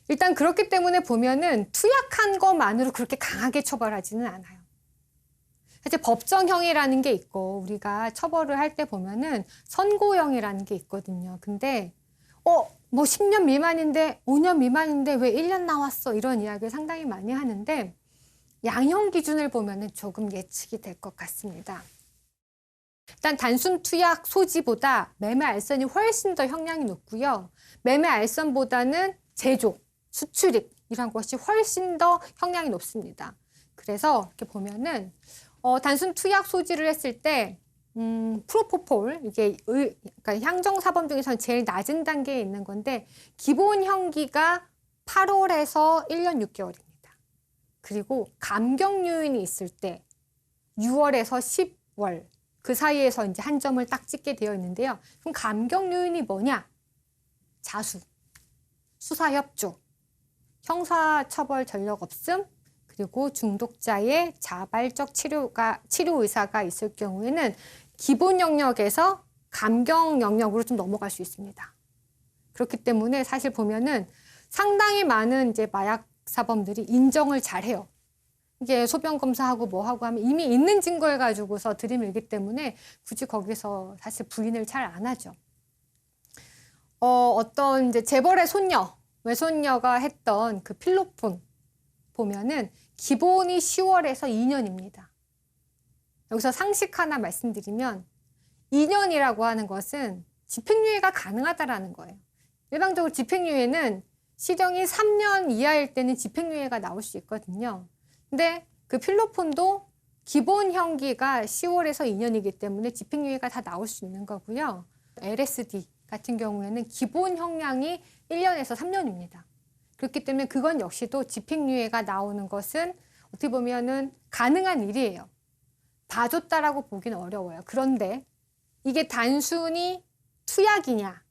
일단 그렇기 때문에 보면은 투약한 것만으로 그렇게 강하게 처벌하지는 않아요. 사실 법정형이라는 게 있고 우리가 처벌을 할 때 보면은 선고형이라는 게 있거든요. 근데 뭐 10년 미만인데 5년 미만인데 왜 1년 나왔어? 이런 이야기를 상당히 많이 하는데 양형 기준을 보면은 조금 예측이 될 것 같습니다. 일단 단순 투약 소지보다 매매 알선이 훨씬 더 형량이 높고요. 매매 알선보다는 제조, 수출입 이런 것이 훨씬 더 형량이 높습니다. 그래서 이렇게 보면은 단순 투약 소지를 했을 때 프로포폴 이게 그러니까 향정사범 중에서는 제일 낮은 단계에 있는 건데 기본 형기가 8월에서 1년 6개월입니다. 그리고 감경 요인이 있을 때 6월에서 10월 그 사이에서 이제 한 점을 딱 찍게 되어 있는데요. 그럼 감경 요인이 뭐냐? 자수, 수사협조, 형사처벌 전력 없음, 그리고 중독자의 자발적 치료 의사가 있을 경우에는 기본 영역에서 감경 영역으로 좀 넘어갈 수 있습니다. 그렇기 때문에 사실 보면은 상당히 많은 이제 마약 사범들이 인정을 잘해요. 이게 소변 검사하고 뭐 하고 하면 이미 있는 증거를 가지고서 들이밀기 때문에 굳이 거기서 사실 부인을 잘 안 하죠. 어떤 이제 재벌의 손녀, 외손녀가 했던 그 필로폰 보면은 기본이 10월에서 2년입니다. 여기서 상식 하나 말씀드리면 2년이라고 하는 것은 집행유예가 가능하다라는 거예요. 일반적으로 집행유예는 실형이 3년 이하일 때는 집행유예가 나올 수 있거든요. 근데 그 필로폰도 기본 형기가 10월에서 2년이기 때문에 집행유예가 다 나올 수 있는 거고요. LSD 같은 경우에는 기본 형량이 1년에서 3년입니다. 그렇기 때문에 그건 역시도 집행유예가 나오는 것은 어떻게 보면은 가능한 일이에요. 봐줬다라고 보기는 어려워요. 그런데 이게 단순히 투약이냐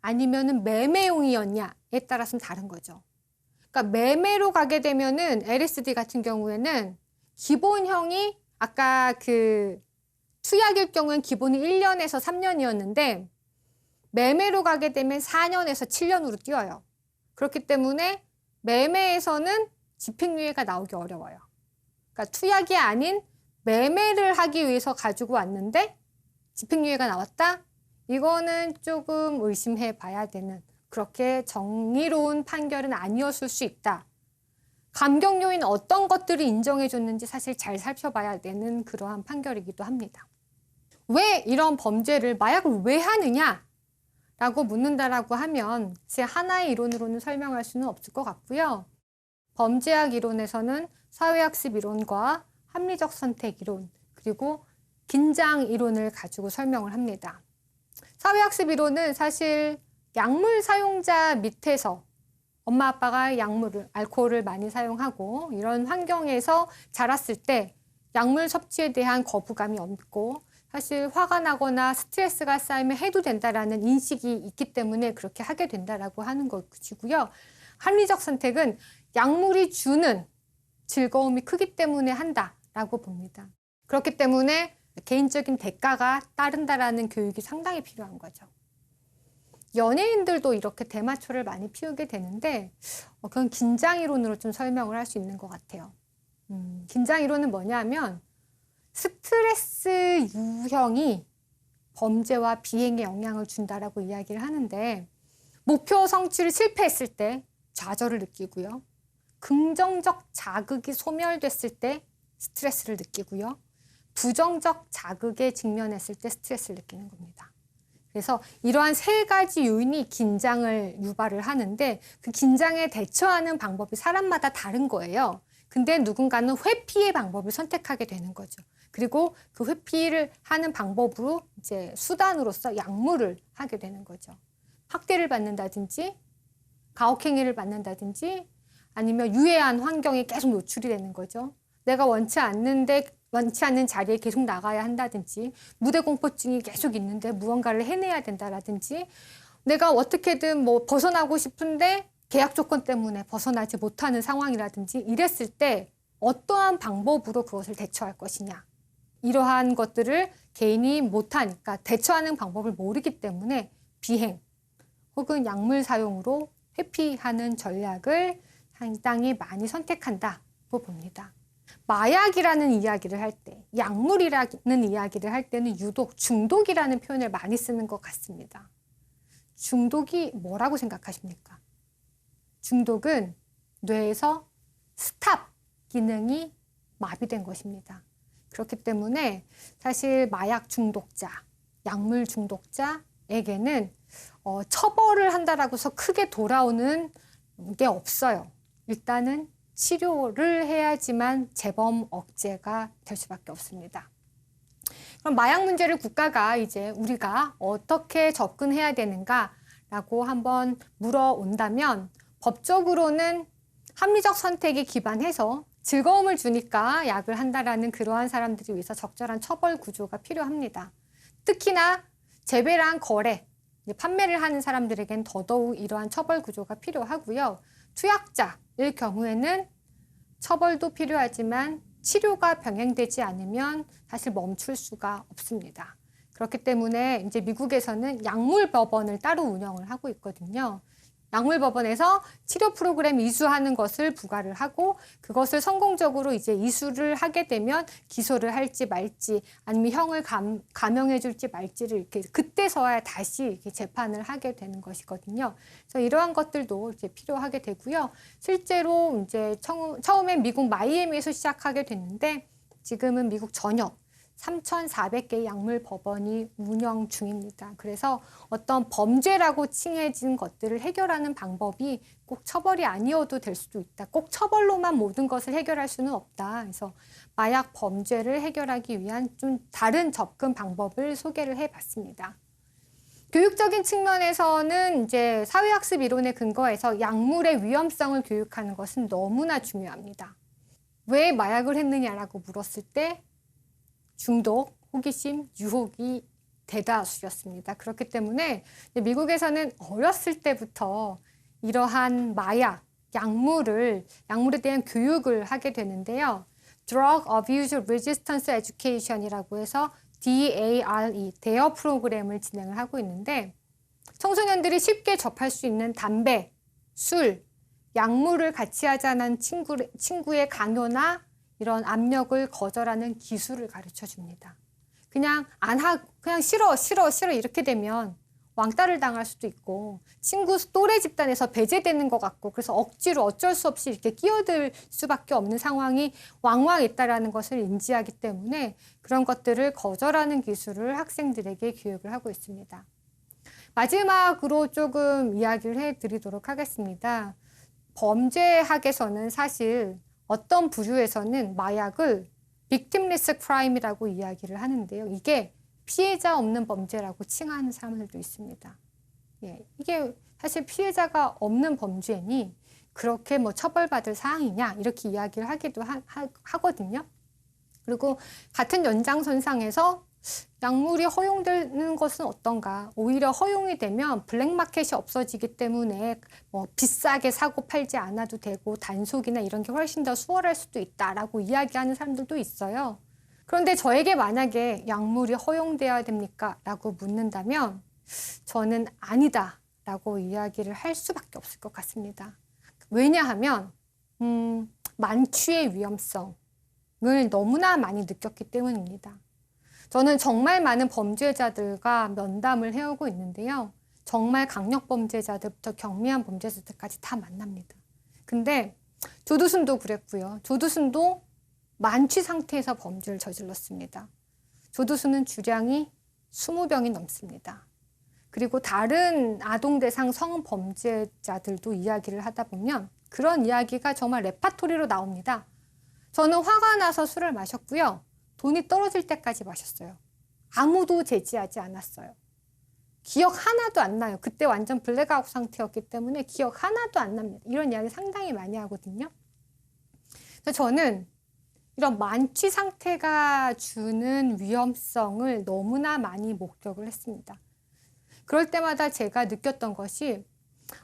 아니면은 매매용이었냐에 따라서는 다른 거죠. 그러니까 매매로 가게 되면은 LSD 같은 경우에는 기본형이 아까 그 투약일 경우엔 기본이 1년에서 3년이었는데 매매로 가게 되면 4년에서 7년으로 뛰어요. 그렇기 때문에 매매에서는 집행유예가 나오기 어려워요. 그러니까 투약이 아닌 매매를 하기 위해서 가지고 왔는데 집행유예가 나왔다? 이거는 조금 의심해 봐야 되는 그렇게 정의로운 판결은 아니었을 수 있다. 감경 요인 어떤 것들을 인정해 줬는지 사실 잘 살펴봐야 되는 그러한 판결이기도 합니다. 왜 이런 범죄를 마약을 왜 하느냐? 라고 묻는다라고 하면 하나의 이론으로는 설명할 수는 없을 것 같고요. 범죄학 이론에서는 사회학습 이론과 합리적 선택 이론 그리고 긴장 이론을 가지고 설명을 합니다. 사회학습 이론은 사실 약물 사용자 밑에서 엄마 아빠가 알코올을 많이 사용하고 이런 환경에서 자랐을 때 약물 섭취에 대한 거부감이 없고 사실 화가 나거나 스트레스가 쌓이면 해도 된다라는 인식이 있기 때문에 그렇게 하게 된다라고 하는 것이고요. 합리적 선택은 약물이 주는 즐거움이 크기 때문에 한다라고 봅니다. 그렇기 때문에 개인적인 대가가 따른다라는 교육이 상당히 필요한 거죠. 연예인들도 이렇게 대마초를 많이 피우게 되는데 그건 긴장이론으로 좀 설명을 할 수 있는 것 같아요. 긴장이론은 뭐냐면 스트레스 유형이 범죄와 비행에 영향을 준다라고 이야기를 하는데 목표 성취를 실패했을 때 좌절을 느끼고요. 긍정적 자극이 소멸됐을 때 스트레스를 느끼고요. 부정적 자극에 직면했을 때 스트레스를 느끼는 겁니다. 그래서 이러한 세 가지 요인이 긴장을 유발을 하는데 그 긴장에 대처하는 방법이 사람마다 다른 거예요. 근데 누군가는 회피의 방법을 선택하게 되는 거죠. 그리고 그 회피를 하는 방법으로 이제 수단으로서 약물을 하게 되는 거죠. 학대를 받는다든지 가혹행위를 받는다든지 아니면 유해한 환경에 계속 노출이 되는 거죠. 내가 원치 않는 자리에 계속 나가야 한다든지 무대 공포증이 계속 있는데 무언가를 해내야 된다라든지 내가 어떻게든 뭐 벗어나고 싶은데 계약 조건 때문에 벗어나지 못하는 상황이라든지 이랬을 때 어떠한 방법으로 그것을 대처할 것이냐. 이러한 것들을 개인이 못하니까 대처하는 방법을 모르기 때문에 비행 혹은 약물 사용으로 회피하는 전략을 상당히 많이 선택한다고 봅니다. 마약이라는 이야기를 할 때, 약물이라는 이야기를 할 때는 유독 중독이라는 표현을 많이 쓰는 것 같습니다. 중독이 뭐라고 생각하십니까? 중독은 뇌에서 스탑 기능이 마비된 것입니다. 그렇기 때문에 사실 마약 중독자, 약물 중독자에게는 처벌을 한다라고 해서 크게 돌아오는 게 없어요. 일단은 치료를 해야지만 재범 억제가 될 수밖에 없습니다. 그럼 마약 문제를 국가가 이제 우리가 어떻게 접근해야 되는가라고 한번 물어온다면 법적으로는 합리적 선택에 기반해서 즐거움을 주니까 약을 한다라는 그러한 사람들을 위해서 적절한 처벌 구조가 필요합니다. 특히나 재배랑 거래, 판매를 하는 사람들에겐 더더욱 이러한 처벌 구조가 필요하고요. 투약자일 경우에는 처벌도 필요하지만 치료가 병행되지 않으면 사실 멈출 수가 없습니다. 그렇기 때문에 이제 미국에서는 약물 법원을 따로 운영을 하고 있거든요. 약물 법원에서 치료 프로그램 이수하는 것을 부과를 하고 그것을 성공적으로 이제 이수를 하게 되면 기소를 할지 말지 아니면 형을 감형해 줄지 말지를 이렇게 그때서야 다시 이렇게 재판을 하게 되는 것이거든요. 그래서 이러한 것들도 이제 필요하게 되고요. 실제로 이제 처음엔 미국 마이애미에서 시작하게 됐는데 지금은 미국 전역 3,400개의 약물 법원이 운영 중입니다. 그래서 어떤 범죄라고 칭해진 것들을 해결하는 방법이 꼭 처벌이 아니어도 될 수도 있다. 꼭 처벌로만 모든 것을 해결할 수는 없다. 그래서 마약 범죄를 해결하기 위한 좀 다른 접근 방법을 소개를 해봤습니다. 교육적인 측면에서는 이제 사회학습 이론에 근거해서 약물의 위험성을 교육하는 것은 너무나 중요합니다. 왜 마약을 했느냐라고 물었을 때 중독, 호기심, 유혹이 대다수였습니다. 그렇기 때문에 미국에서는 어렸을 때부터 이러한 마약, 약물에 대한 교육을 하게 되는데요. Drug Abuse Resistance Education이라고 해서 DARE, 대여 프로그램을 진행을 하고 있는데 청소년들이 쉽게 접할 수 있는 담배, 술, 약물을 같이 하자는 친구의 강요나 이런 압력을 거절하는 기술을 가르쳐 줍니다. 그냥 싫어 이렇게 되면 왕따를 당할 수도 있고 친구 또래 집단에서 배제되는 것 같고 그래서 억지로 어쩔 수 없이 이렇게 끼어들 수밖에 없는 상황이 왕왕 있다라는 것을 인지하기 때문에 그런 것들을 거절하는 기술을 학생들에게 교육을 하고 있습니다. 마지막으로 조금 이야기를 해드리도록 하겠습니다. 범죄학에서는 사실 어떤 부류에서는 마약을 victimless crime이라고 이야기를 하는데요. 이게 피해자 없는 범죄라고 칭하는 사람들도 있습니다. 이게 사실 피해자가 없는 범죄니 그렇게 뭐 처벌받을 사항이냐 이렇게 이야기를 하기도 하거든요. 그리고 같은 연장선상에서 약물이 허용되는 것은 어떤가? 오히려 허용이 되면 블랙마켓이 없어지기 때문에 뭐 비싸게 사고 팔지 않아도 되고 단속이나 이런 게 훨씬 더 수월할 수도 있다라고 이야기하는 사람들도 있어요. 그런데 저에게 만약에 약물이 허용되어야 됩니까? 라고 묻는다면 저는 아니다 라고 이야기를 할 수밖에 없을 것 같습니다. 왜냐하면 만취의 위험성을 너무나 많이 느꼈기 때문입니다. 저는 정말 많은 범죄자들과 면담을 해오고 있는데요. 정말 강력 범죄자들부터 경미한 범죄자들까지 다 만납니다. 근데 조두순도 그랬고요. 조두순도 만취 상태에서 범죄를 저질렀습니다. 조두순은 주량이 20병이 넘습니다. 그리고 다른 아동 대상 성범죄자들도 이야기를 하다 보면 그런 이야기가 정말 레파토리로 나옵니다. 저는 화가 나서 술을 마셨고요. 돈이 떨어질 때까지 마셨어요. 아무도 제지하지 않았어요. 기억 하나도 안 나요. 그때 완전 블랙아웃 상태였기 때문에 기억 하나도 안 납니다. 이런 이야기 상당히 많이 하거든요. 그래서 저는 이런 만취 상태가 주는 위험성을 너무나 많이 목격을 했습니다. 그럴 때마다 제가 느꼈던 것이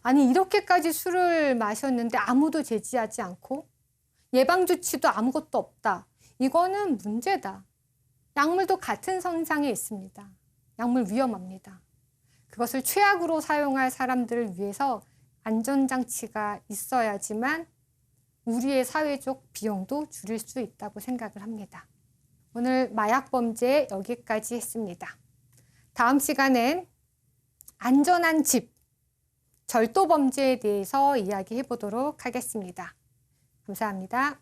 아니 이렇게까지 술을 마셨는데 아무도 제지하지 않고 예방조치도 아무것도 없다. 이거는 문제다. 약물도 같은 선상에 있습니다. 약물 위험합니다. 그것을 최악으로 사용할 사람들을 위해서 안전장치가 있어야지만 우리의 사회적 비용도 줄일 수 있다고 생각을 합니다. 오늘 마약범죄 여기까지 했습니다. 다음 시간엔 안전한 집, 절도범죄에 대해서 이야기해 보도록 하겠습니다. 감사합니다.